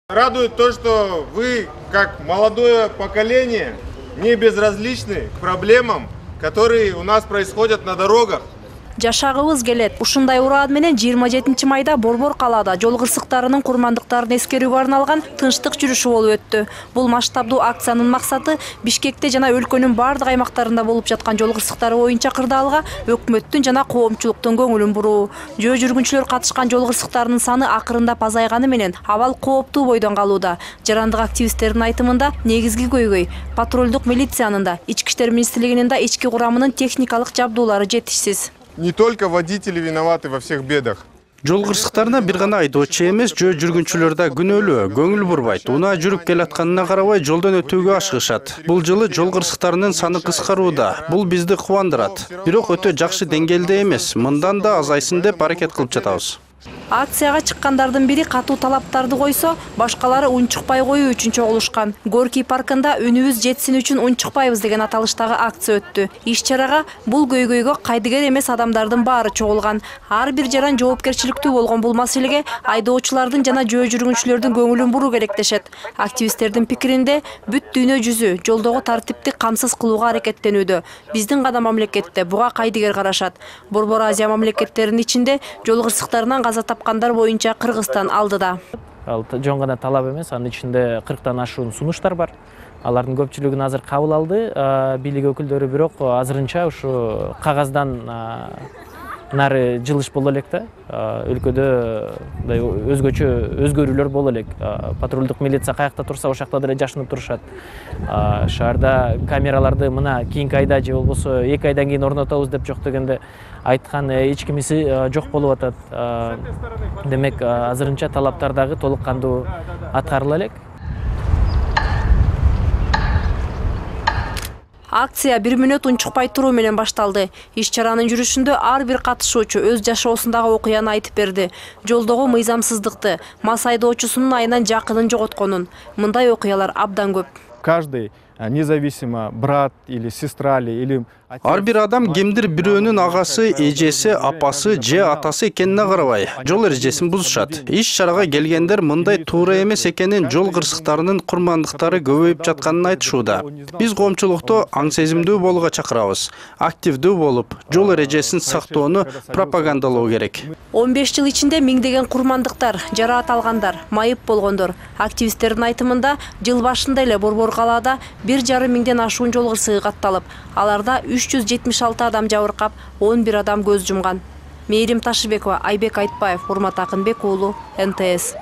Радует то, что вы, как молодое поколение, не безразличны к проблемам, которые у нас происходят на дорогах. Жашагыбыз келет. Ушундай ураат менен 27-майда Борбор калаада жол кырсыктарынын курмандыктарын эскерүүгө арналган тынчтык жүрүшү болуп өттү. Бул масштабдуу акциянын максаты Бишкекте жана өлкөнүн бардык аймактарында болуп жаткан жол кырсыктары боюнча кырдаалга өкмөттүн жана коомчулуктун көңүлүн буруу. Жөө жүргүнчүлөр катышкан жол кырсыктарынын саны акырындап азайганы менен абал кооптуу бойдон калууда. Жарандык активисттердин айтымында негизги көйгөй патрулдук милициянын да, Ички иштер министрлигинин да ички курамынын техникалык жабдуулары жетишсиз. Не только водители виноваты во всех бедах. Жол кырсыктарына бир гана айдоочу эмес, жөө жүргүнчүлөр да күнөөлүү, көңүл бурбайт. Унаа жүрүп келатканына карабай жолдон өтүүгө ашыгышат. Бул жылы жол кырсыктарынын саны кыскарууда. Бул бизди кубандырат. Бирок өтө жакшы деңгээлде эмес. Мындан да азайсын деп аракет кылып жатабыз. Акцияга чыккандардын бири катуу талаптарды койсо, башкалары унчукпай коюу үчүн чогулушкан. Горький паркында үнүбүз жетсин үчүн унчукпайбыз деген аталыштагы акция өттү. Иш-чарага бул көйгөйгө кайдыгер эмес адамдардын баары чогулган. Ар бир жаран жоопкерчиликтүү болгон бул маселеге айдоочулардын жана жөө жүргүнчүлөрдүн көңүлүн буруу керек дешет. Активисттердин пикиринде бүт дүйнө жүзү жолдогу тартипти камсыз кылууга аракеттенүүдө. Биздин гана мамлекетте буга кайдыгер карашат. Борбор Азия мамлекеттеринин ичинде жол кырсыктарынан каза тапкандар боюнча Кыргызстан алдыда. Ал жон гана талап эмес, анын ичинде 40тан ашуун сунуштар бар. Алардын көпчүлүгүн азыр кабыл алды бийлик өкүлдөрү, бирок азырынча ушу кагаздан нары жылыш боло элек да. Өлкөдө өзгөчө өзгөрүүлөр боло элек. Патрулдук милиция каякта турса, ошакта деле жашынып турушат. Шаарда камераларды мына кийинки айда же болбосо 2 айдан кийин орнотобуз деп жок дегенде айткан эч кимиси жок болуп атат. Демек, азырынча талаптар дагы толук кандуу аткарыла элек. Акция 1 мүнөт унчукпай туруу менен башталды. Иш-чаранын жүрүшүндө ар бир катышуучу өз жашоосундагы окуяны айтып берди. Жолдогу мыйзамсыздыкты, мас айдоочусунун айынан жакынын жоготконун. Мындай окуялар абдан көп. Каждый, независимо брат или сестра или Ар бир адам кимдир бирөөнүн агасы, эжеси, апасы же атасы экенине карабай жол эрежесин бузушат. Иш-чарага келгендер мындай туура эмес экенин, жол кырсыктарынын курмандыктары көбөйүп жатканын айтышууда. Биз коомчулукту аң сезимдүү болууга чакырабыз. Активдүү болуп, жол эрежесин сактоону пропагандалоо керек. 15 жыл ичинде миңдеген курмандыктар, жараат алгандар, майып болгондор. Активисттердин айтымында жыл башында эле Борбор калаада 1,5 миңден ашуун жол кырсыгы катталып, аларда 376 адам жабыркап, 11 адам көз жумган. Мээрим Ташыбекова, Айбек Айтбаев, Урмат Акынбек уулу, НТС.